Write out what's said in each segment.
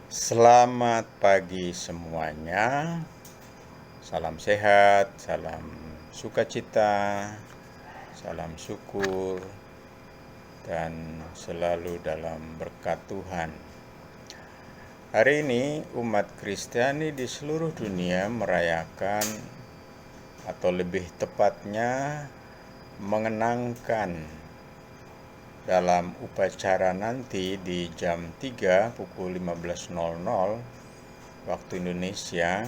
Selamat pagi semuanya. Salam sehat, salam sukacita, salam syukur, dan selalu dalam berkat Tuhan. Hari ini umat Kristiani di seluruh dunia merayakan, atau lebih tepatnya mengenangkan dalam upacara nanti di jam 3 pukul 15.00 waktu Indonesia,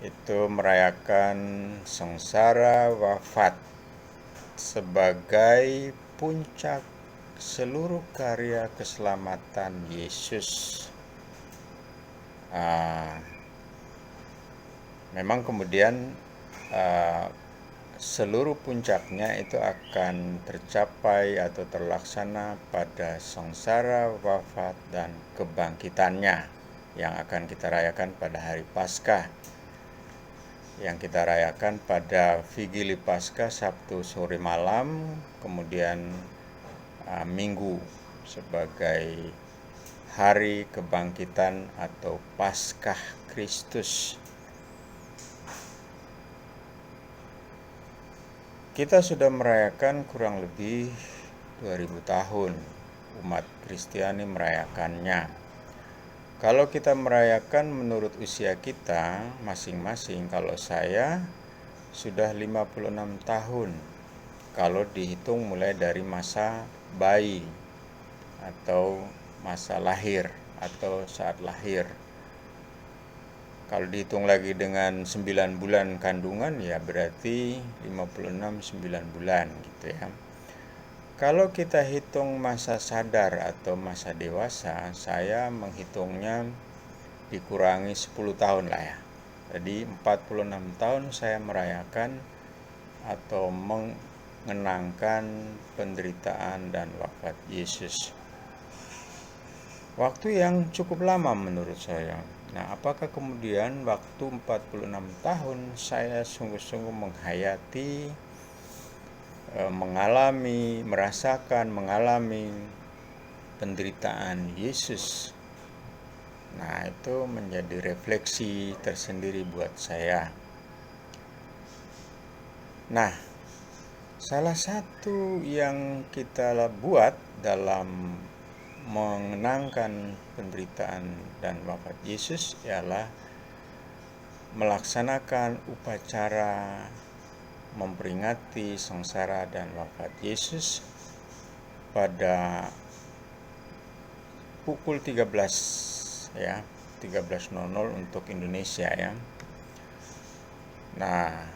itu merayakan sengsara wafat sebagai puncak seluruh karya keselamatan Yesus. Memang kemudian seluruh puncaknya itu akan tercapai atau terlaksana pada sengsara wafat dan kebangkitannya yang akan kita rayakan pada hari Paskah, yang kita rayakan pada Vigili Paskah Sabtu sore malam, kemudian Minggu sebagai hari kebangkitan atau Paskah Kristus. Kita sudah merayakan kurang lebih 2000 tahun, umat Kristiani merayakannya. Kalau kita merayakan menurut usia kita masing-masing, kalau saya sudah 56 tahun, kalau dihitung mulai dari masa bayi atau masa lahir atau saat lahir. Kalau dihitung lagi dengan 9 bulan kandungan, ya berarti 56 9 bulan gitu ya. Kalau kita hitung masa sadar atau masa dewasa, saya menghitungnya dikurangi 10 tahun lah ya. Jadi 46 tahun saya merayakan atau mengenangkan penderitaan dan wafat Yesus. Waktu yang cukup lama menurut saya. Nah, apakah kemudian waktu 46 tahun saya sungguh-sungguh menghayati, mengalami penderitaan Yesus? Nah, itu menjadi refleksi tersendiri buat saya. Nah, salah satu yang kita buat dalam mengenangkan penderitaan dan wafat Yesus ialah melaksanakan upacara memperingati sengsara dan wafat Yesus pada pukul 13 ya, 13.00 untuk Indonesia ya. Nah,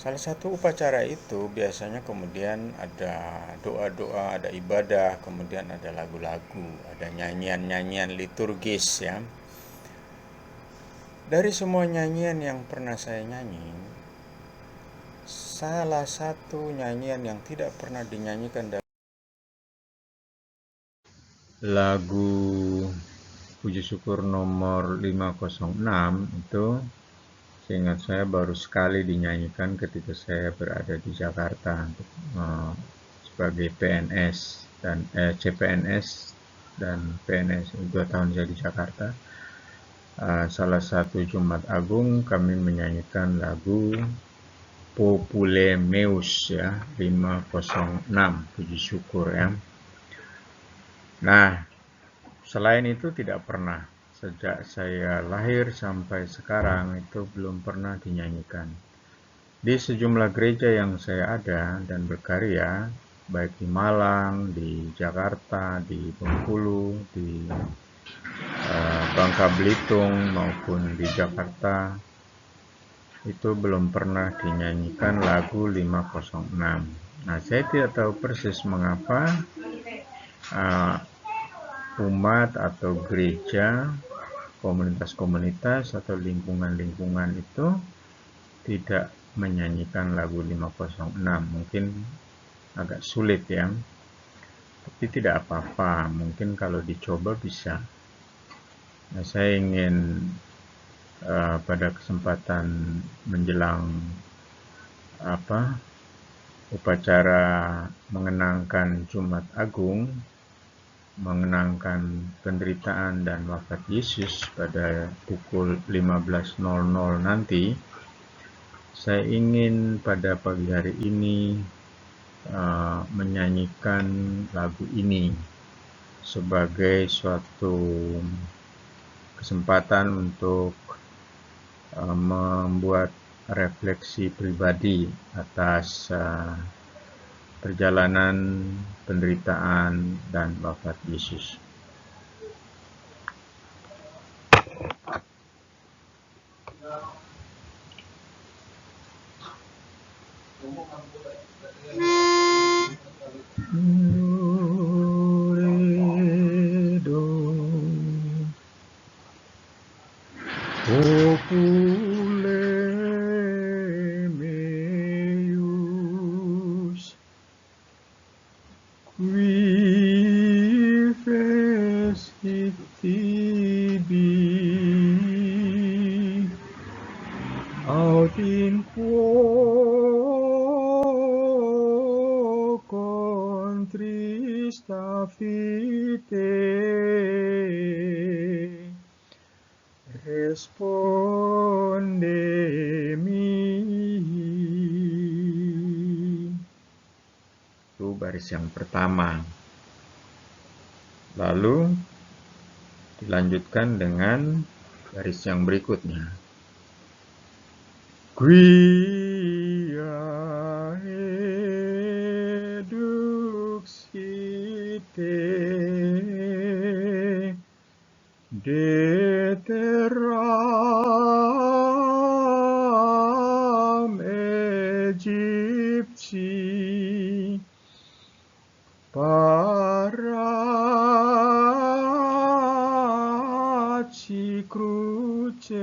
salah satu upacara itu biasanya kemudian ada doa-doa, ada ibadah, kemudian ada lagu-lagu, ada nyanyian-nyanyian liturgis ya. Dari semua nyanyian yang pernah saya nyanyi, salah satu nyanyian yang tidak pernah dinyanyikan dalam lagu Puji Syukur nomor 506 itu, seingat saya baru sekali dinyanyikan ketika saya berada di Jakarta sebagai PNS dan CPNS dan PNS 2 tahun saya di Jakarta. Salah satu Jumat Agung kami menyanyikan lagu Populemeus ya, 506 Puji Syukur ya. Nah, selain itu tidak pernah, sejak saya lahir sampai sekarang itu belum pernah dinyanyikan. Di sejumlah gereja yang saya ada dan berkarya, baik di Malang, di Jakarta, di Bengkulu, di Bangka Belitung maupun di Jakarta, itu belum pernah dinyanyikan lagu 506. Nah, saya tidak tahu persis mengapa umat atau gereja, komunitas-komunitas atau lingkungan-lingkungan itu tidak menyanyikan lagu 506. Mungkin agak sulit ya, tapi tidak apa-apa, mungkin kalau dicoba bisa. Nah, saya ingin pada kesempatan menjelang upacara mengenangkan Jumat Agung mengenangkan penderitaan dan wafat Yesus pada pukul 15.00 nanti, saya ingin pada pagi hari ini menyanyikan lagu ini sebagai suatu kesempatan untuk membuat refleksi pribadi atas perjalanan penderitaan dan wafat Yesus. Popule meus qui fecit tibi aut in quo contrista fide respondemi. Itu baris yang pertama. Lalu dilanjutkan dengan baris yang berikutnya. Quia eduxite de terram Egypti paraci crucem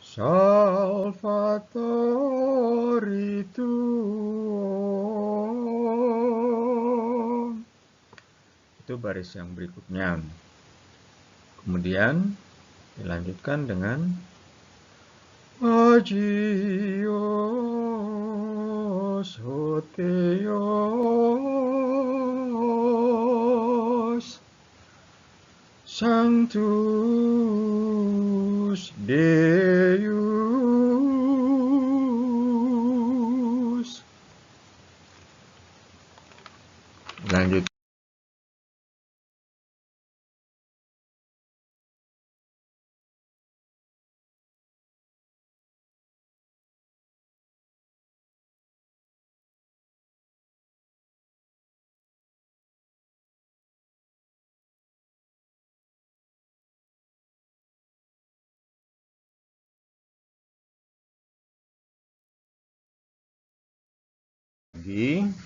salvatori tuo. Itu baris yang berikutnya. Kemudian dilanjutkan dengan Agios Hotheos Sanctus Deus. Lanjut.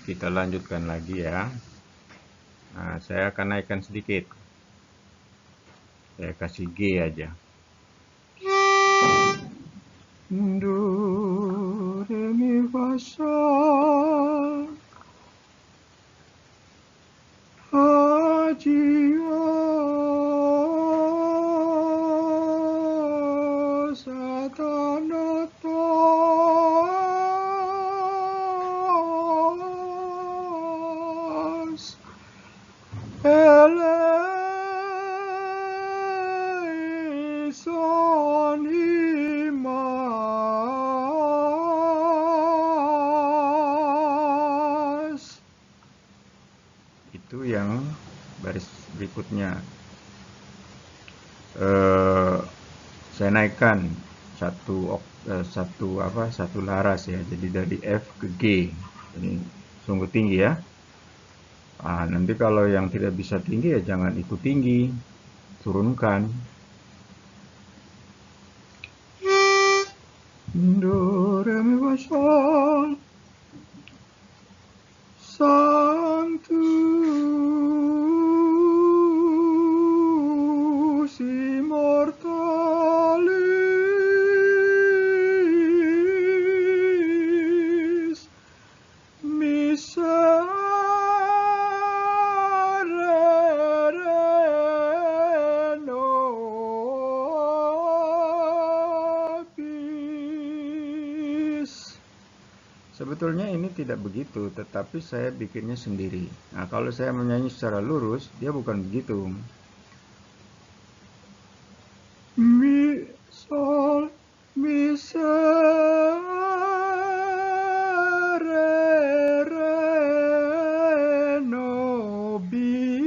Kita lanjutkan lagi ya. Nah, saya akan naikkan sedikit. Saya kasih G aja. Do, re, mi, fa, sol. Agios Athanatos eleison imas. Itu yang baris berikutnya. Saya naikkan satu laras ya, jadi dari F ke G. Ini sungguh tinggi ya. Nanti kalau yang tidak bisa tinggi ya jangan ikut tinggi, turunkan. Do, re, mi, fa, sol. Sanctus immortalis miserere nobis. Sebetulnya ini tidak begitu, tetapi saya bikinnya sendiri. Nah, kalau saya menyanyi secara lurus, dia bukan begitu. Mi, sol, mi, se, re, no, bis.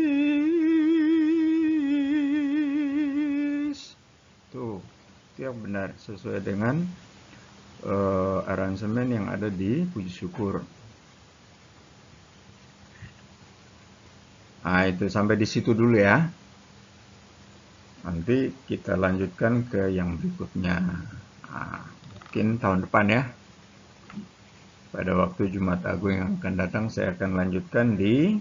Tuh, itu yang benar sesuai dengan aransemen yang ada di puji syukur. Nah, itu sampai di situ dulu ya. Nanti kita lanjutkan ke yang berikutnya. Nah, mungkin tahun depan ya. Pada waktu Jumat Agung yang akan datang saya akan lanjutkan di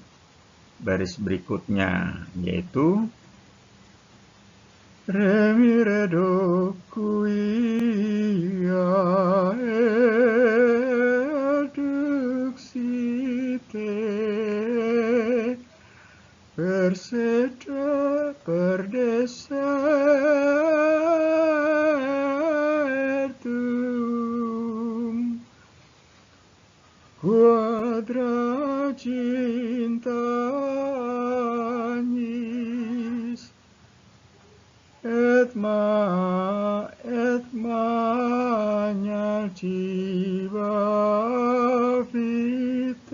baris berikutnya, yaitu re mi re do kuia duk si te perseda perdesertum quadra cinta agnis et magna ciba vitae.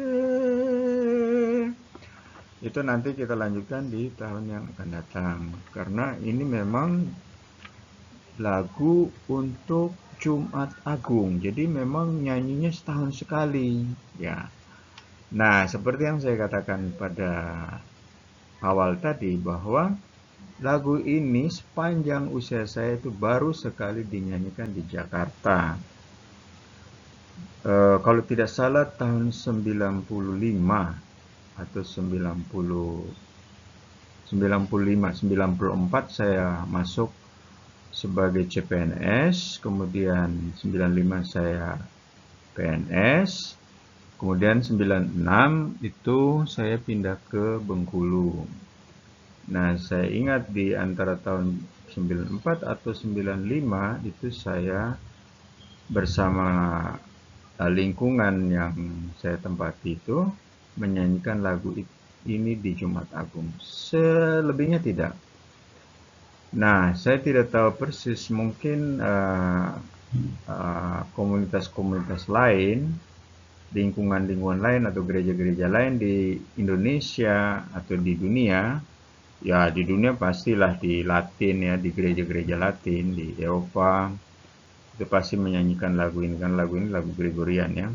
Itu nanti kita lanjutkan di tahun yang akan datang, karena ini memang lagu untuk Jumat Agung, jadi memang nyanyinya setahun sekali ya. Nah, seperti yang saya katakan pada awal tadi, bahwa lagu ini sepanjang usia saya itu baru sekali dinyanyikan di Jakarta. Kalau tidak salah tahun 95 atau 94 saya masuk sebagai CPNS, kemudian 95 saya PNS, kemudian 96 itu saya pindah ke Bengkulu. Nah, saya ingat di antara tahun 94 atau 95 itu saya bersama lingkungan yang saya tempati itu menyanyikan lagu ini di Jumat Agung. Selebihnya tidak. Nah, saya tidak tahu persis, mungkin komunitas-komunitas lain, lingkungan-lingkungan lain atau gereja-gereja lain di Indonesia atau di dunia, ya di dunia pastilah di Latin ya, di gereja-gereja Latin, di Eropa, itu pasti menyanyikan lagu ini, kan lagu ini lagu Gregorian ya.